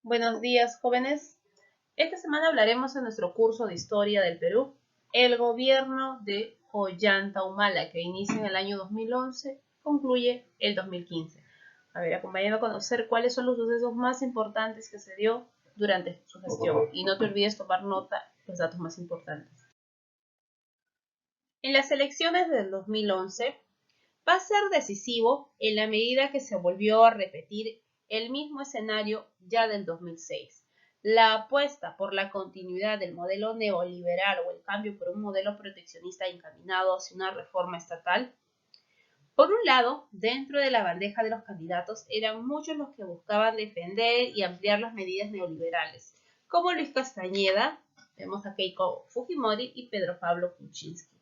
Buenos días, jóvenes. Esta semana hablaremos en nuestro curso de Historia del Perú, el gobierno de Ollanta Humala, que inicia en el año 2011, concluye el 2015. A ver, acompáñame a conocer cuáles son los sucesos más importantes que se dio durante su gestión. Y no te olvides tomar nota de los datos más importantes. En las elecciones del 2011, va a ser decisivo en la medida que se volvió a repetir el mismo escenario ya del 2006. La apuesta por la continuidad del modelo neoliberal o el cambio por un modelo proteccionista encaminado hacia una reforma estatal. Por un lado, dentro de la bandeja de los candidatos eran muchos los que buscaban defender y ampliar las medidas neoliberales, como Luis Castañeda, vemos a Keiko Fujimori y Pedro Pablo Kuczynski.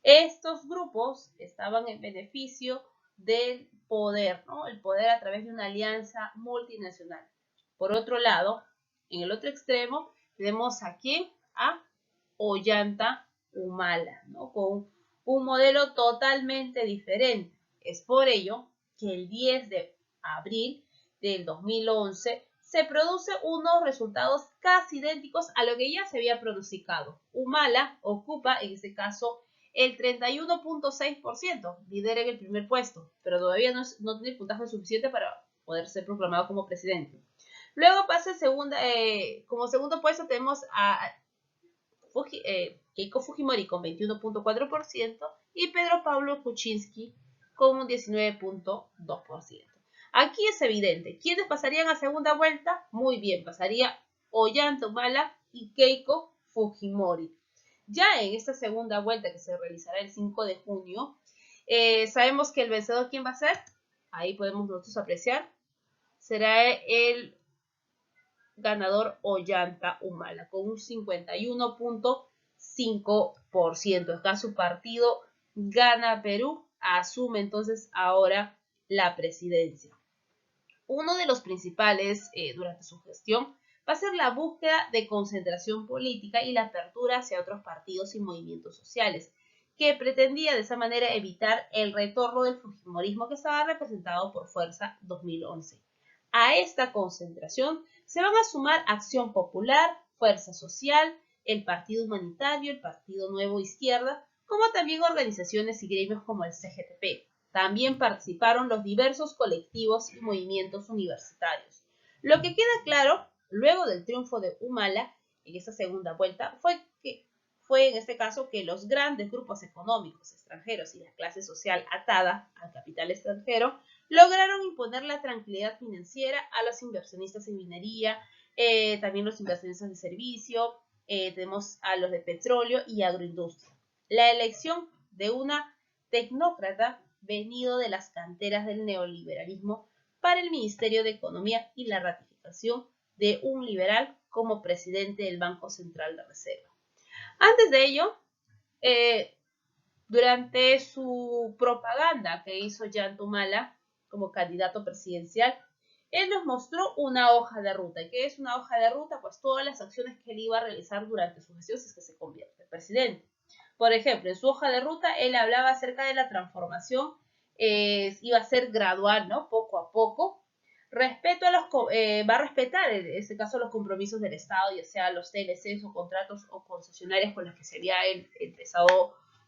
Estos grupos estaban en beneficio del poder, ¿no? El poder a través de una alianza multinacional. Por otro lado, en el otro extremo, tenemos a quién? A Ollanta Humala, ¿no? Con un modelo totalmente diferente. Es por ello que el 10 de abril del 2011 se producen unos resultados casi idénticos a lo que ya se había pronosticado. Humala ocupa, en este caso, el 31.6%, lidera en el primer puesto, pero todavía no tiene puntaje suficiente para poder ser proclamado como presidente. Luego pasa como segundo puesto tenemos a Keiko Fujimori con 21.4% y Pedro Pablo Kuczynski con un 19.2%. Aquí es evidente, ¿quiénes pasarían a segunda vuelta? Muy bien, pasaría Ollanta Humala y Keiko Fujimori. Ya en esta segunda vuelta que se realizará el 5 de junio, sabemos que el vencedor, ¿quién va a ser? Ahí podemos nosotros apreciar. Será el ganador Ollanta Humala con un 51.5%. Acá su partido Gana Perú asume entonces ahora la presidencia. Uno de los principales durante su gestión va a ser la búsqueda de concentración política y la apertura hacia otros partidos y movimientos sociales, que pretendía de esa manera evitar el retorno del fujimorismo que estaba representado por Fuerza 2011. A esta concentración se van a sumar Acción Popular, Fuerza Social, el Partido Humanitario, el Partido Nuevo Izquierda, como también organizaciones y gremios como el CGTP. También participaron los diversos colectivos y movimientos universitarios. Lo que queda claro, luego del triunfo de Humala en esta segunda vuelta, fue en este caso que los grandes grupos económicos extranjeros y la clase social atada al capital extranjero lograron imponer la tranquilidad financiera a los inversionistas en minería, también los inversionistas de servicio, tenemos a los de petróleo y agroindustria. La elección de una tecnócrata venido de las canteras del neoliberalismo para el Ministerio de Economía y la ratificación de un liberal como presidente del Banco Central de Reserva. Antes de ello, durante su propaganda que hizo Ollanta Humala como candidato presidencial, él nos mostró una hoja de ruta. ¿Qué es una hoja de ruta? Pues todas las acciones que él iba a realizar durante su gestión si es que se convierte en presidente. Por ejemplo, en su hoja de ruta él hablaba acerca de la transformación, iba a ser gradual, ¿no? Poco a poco. Va a respetar en este caso los compromisos del Estado, ya sea los TLCs o contratos o concesionarias con los que se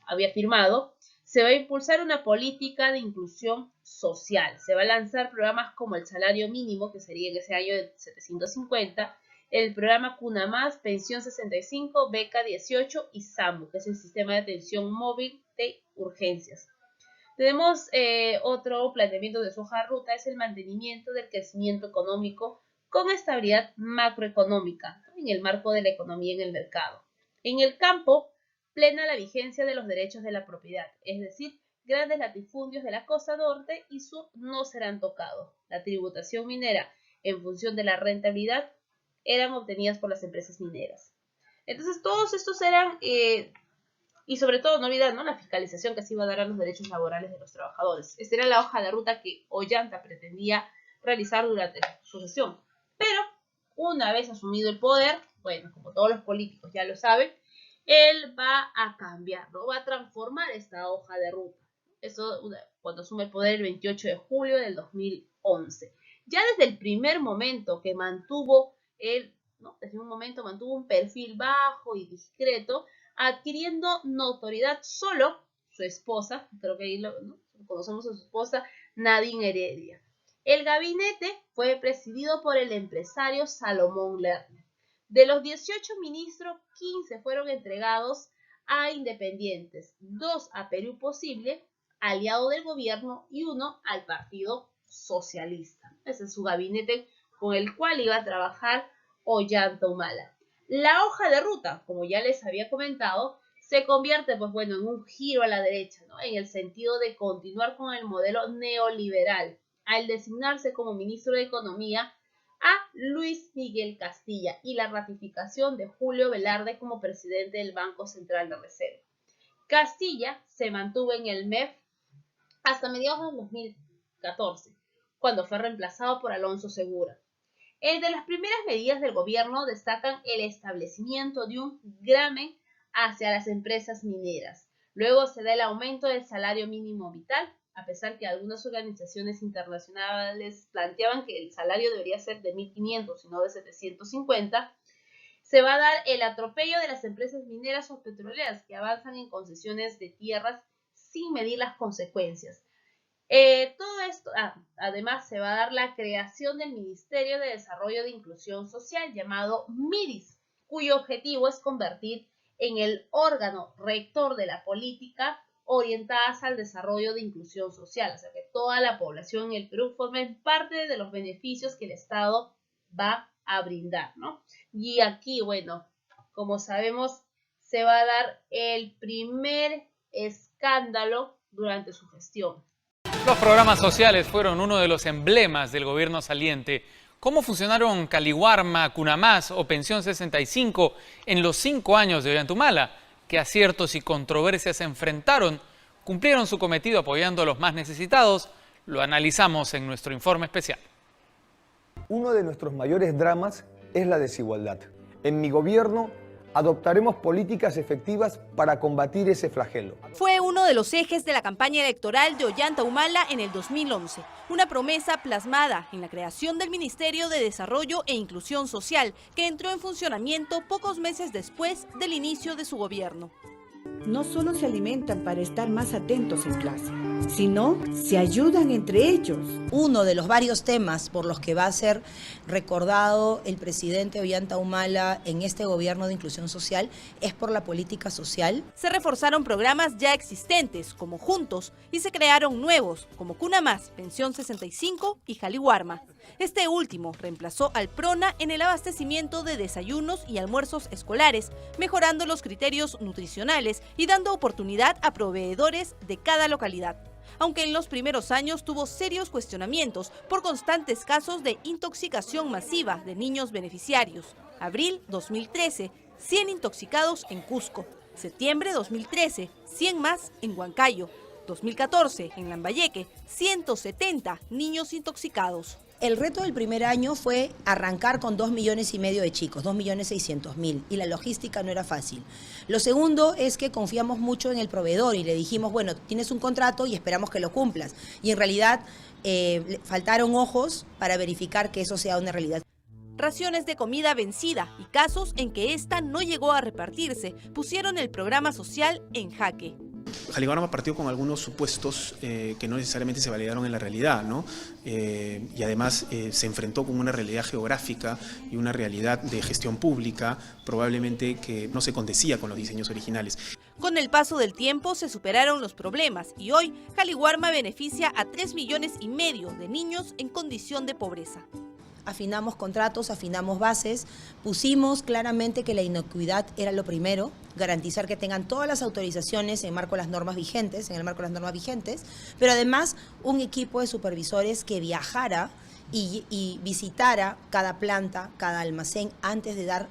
había firmado. Se va a impulsar una política de inclusión social. Se va a lanzar programas como el salario mínimo, que sería en ese año de 750, el programa Cuna Más, Pensión 65, Beca 18 y SAMU, que es el Sistema de Atención Móvil de Urgencias. Tenemos otro planteamiento de su hoja de ruta, es el mantenimiento del crecimiento económico con estabilidad macroeconómica, en el marco de la economía en el mercado. En el campo, plena la vigencia de los derechos de la propiedad, es decir, grandes latifundios de la costa norte y sur no serán tocados. La tributación minera, en función de la rentabilidad, eran obtenidas por las empresas mineras. Entonces, todos estos eran y sobre todo, no olvidar, ¿no?, la fiscalización que se iba a dar a los derechos laborales de los trabajadores. Esta era la hoja de ruta que Ollanta pretendía realizar durante su gestión. Pero, una vez asumido el poder, bueno, como todos los políticos ya lo saben, él va a cambiar, ¿no? Va a transformar esta hoja de ruta. Eso cuando asume el poder el 28 de julio del 2011. Ya desde el primer momento que mantuvo desde un momento mantuvo un perfil bajo y discreto, adquiriendo notoriedad solo su esposa, creo que ahí conocemos a su esposa, Nadine Heredia. El gabinete fue presidido por el empresario Salomón Lerner. De los 18 ministros, 15 fueron entregados a independientes, 2 a Perú Posible, aliado del gobierno, y 1 al Partido Socialista. Ese es su gabinete con el cual iba a trabajar Ollanta Humala. La hoja de ruta, como ya les había comentado, se convierte en un giro a la derecha, ¿no? En el sentido de continuar con el modelo neoliberal, al designarse como ministro de Economía a Luis Miguel Castilla y la ratificación de Julio Velarde como presidente del Banco Central de Reserva. Castilla se mantuvo en el MEF hasta mediados del 2014, cuando fue reemplazado por Alonso Segura. Entre las primeras medidas del gobierno destacan el establecimiento de un gravamen hacia las empresas mineras. Luego se da el aumento del salario mínimo vital, a pesar que algunas organizaciones internacionales planteaban que el salario debería ser de 1.500 y no de 750. Se va a dar el atropello de las empresas mineras o petroleras que avanzan en concesiones de tierras sin medir las consecuencias. Todo esto, además se va a dar la creación del Ministerio de Desarrollo de Inclusión Social, llamado MIDIS, cuyo objetivo es convertir en el órgano rector de la política orientadas al desarrollo de inclusión social, o sea que toda la población en el Perú forme parte de los beneficios que el Estado va a brindar, ¿no? Y aquí, como sabemos, se va a dar el primer escándalo durante su gestión. Los programas sociales fueron uno de los emblemas del gobierno saliente. ¿Cómo funcionaron Caliwarma, Cunamás o Pensión 65 en los 5 años de Ollanta Humala? ¿Qué aciertos y controversias se enfrentaron? ¿Cumplieron su cometido apoyando a los más necesitados? Lo analizamos en nuestro informe especial. Uno de nuestros mayores dramas es la desigualdad. En mi gobierno adoptaremos políticas efectivas para combatir ese flagelo. Fue uno de los ejes de la campaña electoral de Ollanta Humala en el 2011, una promesa plasmada en la creación del Ministerio de Desarrollo e Inclusión Social, que entró en funcionamiento pocos meses después del inicio de su gobierno. No solo se alimentan para estar más atentos en clase, sino se ayudan entre ellos. Uno de los varios temas por los que va a ser recordado el presidente Ollanta Humala en este gobierno de inclusión social es por la política social. Se reforzaron programas ya existentes, como Juntos, y se crearon nuevos, como Cunamás, Pensión 65 y Caliwarma. Este último reemplazó al PRONA en el abastecimiento de desayunos y almuerzos escolares, mejorando los criterios nutricionales y dando oportunidad a proveedores de cada localidad. Aunque en los primeros años tuvo serios cuestionamientos por constantes casos de intoxicación masiva de niños beneficiarios. Abril 2013, 100 intoxicados en Cusco. Septiembre 2013, 100 más en Huancayo. 2014, en Lambayeque, 170 niños intoxicados. El reto del primer año fue arrancar con 2,5 millones de chicos, 2,600,000, y la logística no era fácil. Lo segundo es que confiamos mucho en el proveedor y le dijimos, bueno, tienes un contrato y esperamos que lo cumplas. Y en realidad faltaron ojos para verificar que eso sea una realidad. Raciones de comida vencida y casos en que esta no llegó a repartirse pusieron el programa social en jaque. Caliwarma partió con algunos supuestos que no necesariamente se validaron en la realidad, ¿no? Y además se enfrentó con una realidad geográfica y una realidad de gestión pública probablemente que no se condecía con los diseños originales. Con el paso del tiempo se superaron los problemas y hoy Caliwarma beneficia a 3,5 millones de niños en condición de pobreza. Afinamos contratos, afinamos bases, pusimos claramente que la inocuidad era lo primero, garantizar que tengan todas las autorizaciones en el marco de las normas vigentes, pero además un equipo de supervisores que viajara y visitara cada planta, cada almacén antes de dar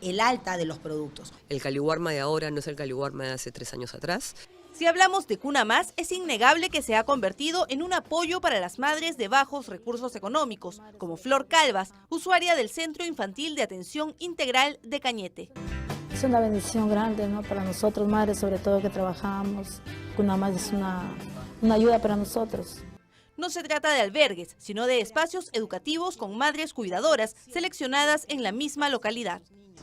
el alta de los productos. El Caliwarma de ahora no es el Caliwarma de hace 3 años atrás. Si hablamos de Cunamás, es innegable que se ha convertido en un apoyo para las madres de bajos recursos económicos, como Flor Calvas, usuaria del Centro Infantil de Atención Integral de Cañete. Es una bendición grande, ¿no?, para nosotros, madres, sobre todo que trabajamos. Cunamás es una ayuda para nosotros. No se trata de albergues, sino de espacios educativos con madres cuidadoras seleccionadas en la misma localidad.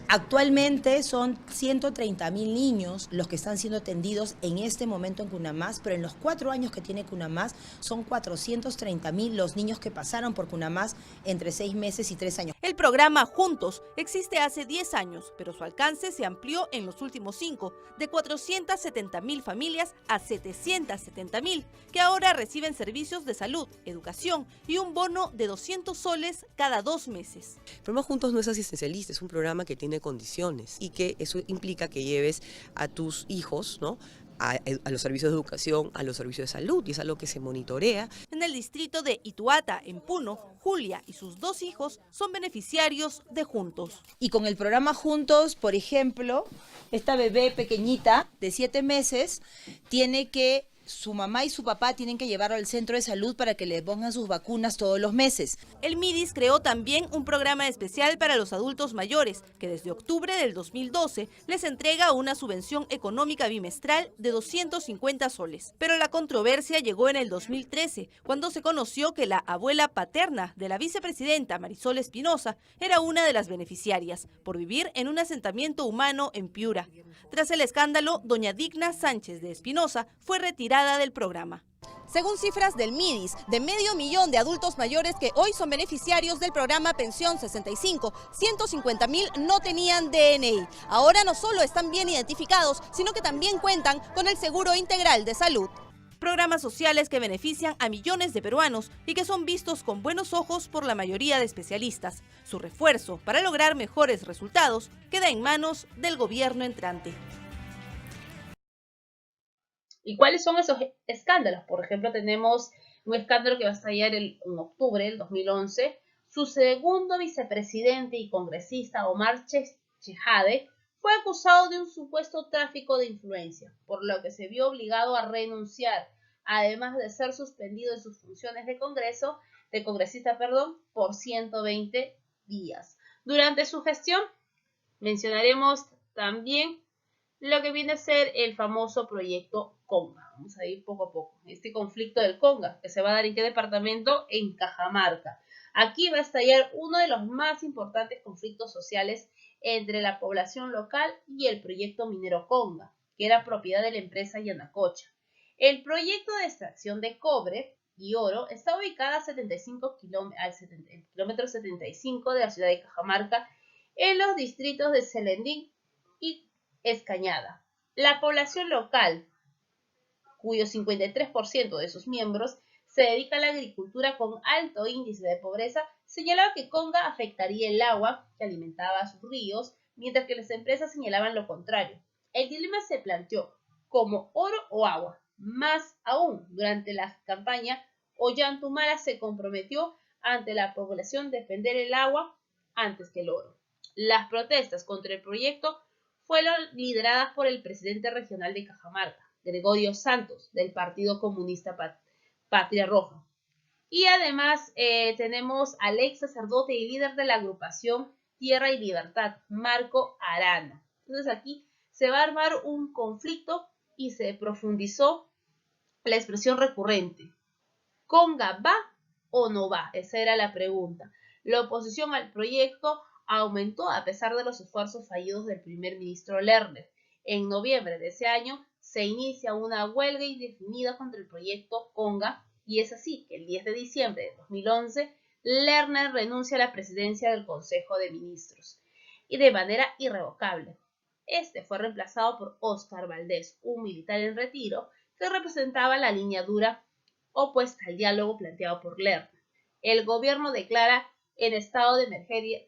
Actualmente son 130.000 niños los que están siendo atendidos en este momento en Cunamás, pero en los 4 años que tiene Cunamás son 430.000 los niños que pasaron por Cunamás entre 6 meses y 3 años. El programa Juntos existe hace 10 años, pero su alcance se amplió en los últimos 5, de 470.000 familias a 770.000, que ahora reciben servicios de salud, educación y un bono de 200 soles cada 2 meses. El programa Juntos no es asistencialista, es un programa que tiene condiciones y que eso implica que lleves a tus hijos, ¿no?, a los servicios de educación, a los servicios de salud, y es algo que se monitorea. En el distrito de Ituata, en Puno, Julia y sus 2 hijos son beneficiarios de Juntos. Y con el programa Juntos, por ejemplo, esta bebé pequeñita de 7 meses tiene que... Su mamá y su papá tienen que llevarlo al centro de salud para que le pongan sus vacunas todos los meses. El MIDIS creó también un programa especial para los adultos mayores, que desde octubre del 2012 les entrega una subvención económica bimestral de 250 soles. Pero la controversia llegó en el 2013, cuando se conoció que la abuela paterna de la vicepresidenta Marisol Espinosa era una de las beneficiarias, por vivir en un asentamiento humano en Piura. Tras el escándalo, doña Digna Sánchez de Espinosa fue retirada del programa. Según cifras del MIDIS, de 500.000 de adultos mayores que hoy son beneficiarios del programa Pensión 65, 150.000 no tenían DNI. Ahora no solo están bien identificados, sino que también cuentan con el Seguro Integral de Salud. Programas sociales que benefician a millones de peruanos y que son vistos con buenos ojos por la mayoría de especialistas. Su refuerzo para lograr mejores resultados queda en manos del gobierno entrante. ¿Y cuáles son esos escándalos? Por ejemplo, tenemos un escándalo que va a estallar en octubre del 2011. Su segundo vicepresidente y congresista, Omar Chejade, fue acusado de un supuesto tráfico de influencia, por lo que se vio obligado a renunciar, además de ser suspendido de sus funciones de congresista, por 120 días. Durante su gestión, mencionaremos también lo que viene a ser el famoso proyecto Conga. Vamos a ir poco a poco. Este conflicto del Conga, que se va a dar en qué departamento, en Cajamarca. Aquí va a estallar uno de los más importantes conflictos sociales entre la población local y el proyecto minero Conga, que era propiedad de la empresa Yanacocha. El proyecto de extracción de cobre y oro está ubicado al kilómetro 75 de la ciudad de Cajamarca, en los distritos de Selendín y Escañada. La población local, cuyo 53% de sus miembros se dedica a la agricultura con alto índice de pobreza, señalaba que Conga afectaría el agua que alimentaba a sus ríos, mientras que las empresas señalaban lo contrario. El dilema se planteó como oro o agua. Más aún, durante la campaña, Ollantumala se comprometió ante la población a defender el agua antes que el oro. Las protestas contra el proyecto fueron lideradas por el presidente regional de Cajamarca, Gregorio Santos, del Partido Comunista Patria Roja. Y además tenemos al ex sacerdote y líder de la agrupación Tierra y Libertad, Marco Arana. Entonces aquí se va a armar un conflicto y se profundizó la expresión recurrente. ¿Conga va o no va? Esa era la pregunta. La oposición al proyecto aumentó a pesar de los esfuerzos fallidos del primer ministro Lerner. En noviembre de ese año se inicia una huelga indefinida contra el proyecto Conga, y es así que el 10 de diciembre de 2011 Lerner renuncia a la presidencia del Consejo de Ministros y de manera irrevocable. Este fue reemplazado por Óscar Valdés, un militar en retiro que representaba la línea dura opuesta al diálogo planteado por Lerner. El gobierno declara en estado de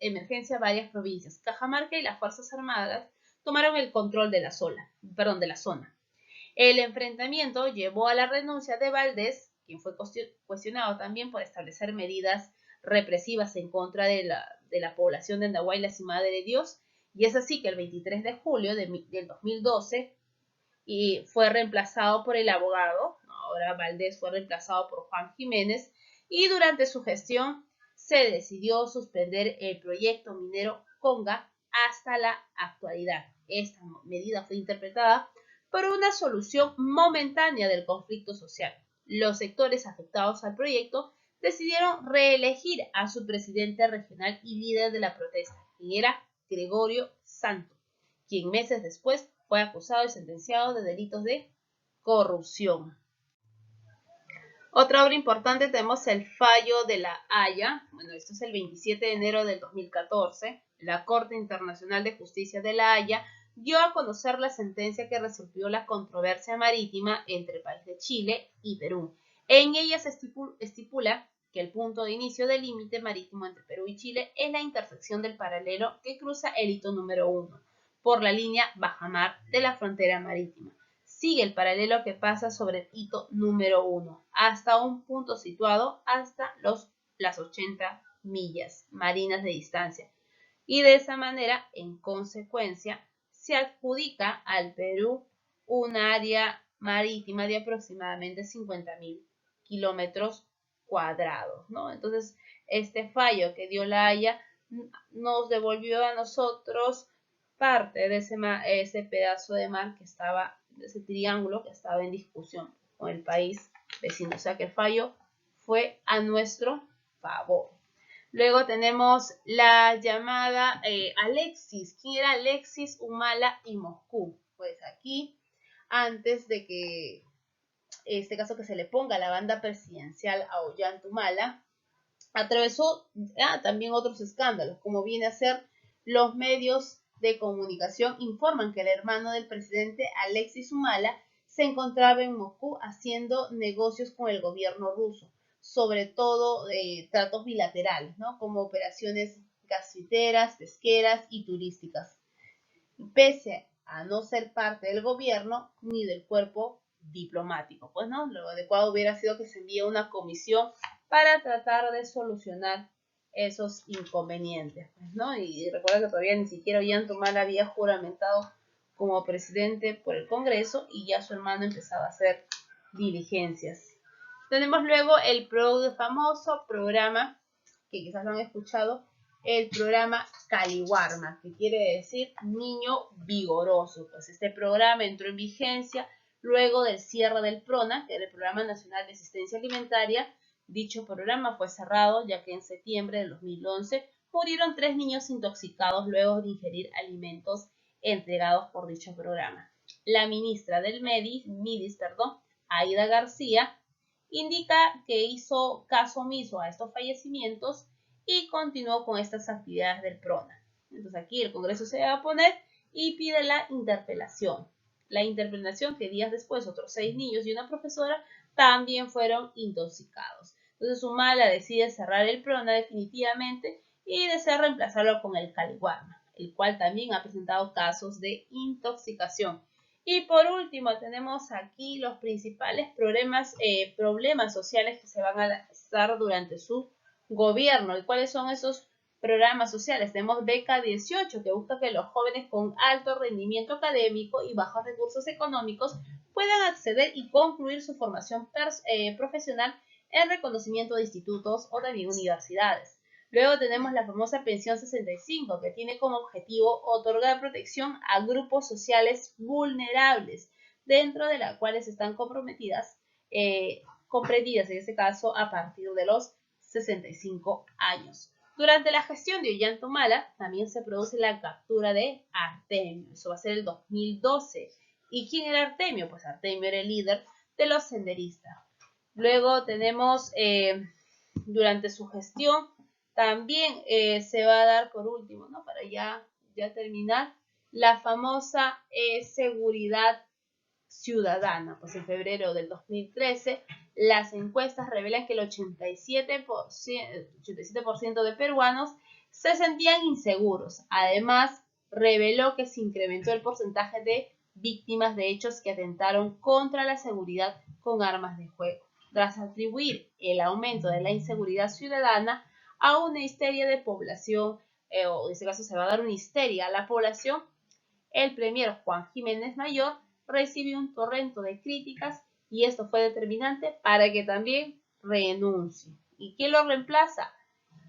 emergencia varias provincias. Cajamarca y las Fuerzas Armadas tomaron el control de la zona. El enfrentamiento llevó a la renuncia de Valdés, quien fue cuestionado también por establecer medidas represivas en contra de la población de Andahuaylas y Madre de Dios, y es así que el 23 de julio del 2012 fue reemplazado por el abogado, ahora Valdés fue reemplazado por Juan Jiménez, y durante su gestión se decidió suspender el proyecto minero Conga hasta la actualidad. Esta medida fue interpretada por una solución momentánea del conflicto social. Los sectores afectados al proyecto decidieron reelegir a su presidente regional y líder de la protesta, quien era Gregorio Santo, quien meses después fue acusado y sentenciado de delitos de corrupción. Otra obra importante tenemos el fallo de La Haya. Bueno, esto es el 27 de enero del 2014. La Corte Internacional de Justicia de La Haya dio a conocer la sentencia que resolvió la controversia marítima entre el país de Chile y Perú. En ella se estipula que el punto de inicio del límite marítimo entre Perú y Chile es la intersección del paralelo que cruza el hito número 1 por la línea bajamar de la frontera marítima. Sigue el paralelo que pasa sobre el hito número 1 hasta un punto situado hasta las 80 millas marinas de distancia. Y de esa manera, en consecuencia, se adjudica al Perú un área marítima de aproximadamente 50.000 kilómetros cuadrados, ¿no? Entonces, este fallo que dio La Haya nos devolvió a nosotros parte de ese pedazo de mar que estaba, ese triángulo que estaba en discusión con el país vecino. O sea que el fallo fue a nuestro favor. Luego tenemos la llamada Alexis. ¿Quién era Alexis, Humala y Moscú? Pues aquí, antes de que este caso que se le ponga la banda presidencial a Ollanta Humala, atravesó también otros escándalos, como viene a ser los medios de comunicación informan que el hermano del presidente Alexis Humala se encontraba en Moscú haciendo negocios con el gobierno ruso, sobre todo tratos bilaterales, ¿no? Como operaciones gasiteras, pesqueras y turísticas, pese a no ser parte del gobierno ni del cuerpo diplomático. Pues no, lo adecuado hubiera sido que se envíe una comisión para tratar de solucionar esos inconvenientes, pues, ¿no? Y recuerda que todavía ni siquiera Ollanta Humala había juramentado como presidente por el Congreso y ya su hermano empezaba a hacer diligencias. Tenemos luego el famoso programa, que quizás lo han escuchado, el programa Caliwarma, que quiere decir niño vigoroso. Pues este programa entró en vigencia luego del cierre del PRONA, que era el Programa Nacional de Asistencia Alimentaria. Dicho programa fue cerrado ya que en septiembre del 2011 murieron 3 niños intoxicados luego de ingerir alimentos entregados por dicho programa. La ministra del MIDIS, Aida García, indica que hizo caso omiso a estos fallecimientos y continuó con estas actividades del PRONA. Entonces aquí el Congreso se va a poner y pide la interpelación. La interpelación que días después otros 6 niños y una profesora también fueron intoxicados. Entonces Humala decide cerrar el PRONA definitivamente y desea reemplazarlo con el Caliwarma, el cual también ha presentado casos de intoxicación. Y por último tenemos aquí los principales problemas sociales que se van a lanzar durante su gobierno. ¿Y cuáles son esos programas sociales? Tenemos Beca 18, que busca que los jóvenes con alto rendimiento académico y bajos recursos económicos puedan acceder y concluir su formación profesional en reconocimiento de institutos o también universidades. Luego tenemos la famosa pensión 65, que tiene como objetivo otorgar protección a grupos sociales vulnerables, dentro de las cuales están comprendidas en este caso a partir de los 65 años. Durante la gestión de Ollanta Humala también se produce la captura de Artemio. Eso va a ser el 2012. ¿Y quién era Artemio? Pues Artemio era el líder de los senderistas. Luego tenemos, durante su gestión, también se va a dar por último, ¿no? Para ya terminar, la famosa seguridad ciudadana. Pues en febrero del 2013, las encuestas revelan que el 87% de peruanos se sentían inseguros. Además, reveló que se incrementó el porcentaje de víctimas de hechos que atentaron contra la seguridad con armas de fuego, tras atribuir el aumento de la inseguridad ciudadana a una histeria de población, o en este caso se va a dar una histeria a la población. El premier Juan Jiménez Mayor recibió un torrente de críticas y esto fue determinante para que también renuncie. ¿Y quién lo reemplaza?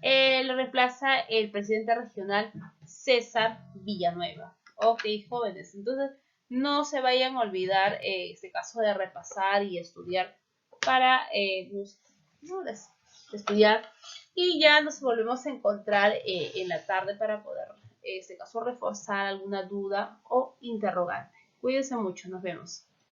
Lo reemplaza el presidente regional César Villanueva. Ok, jóvenes, entonces no se vayan a olvidar este caso de repasar y estudiar para estudiar, y ya nos volvemos a encontrar en la tarde para poder, en este caso, reforzar alguna duda o interrogante. Cuídense mucho, nos vemos.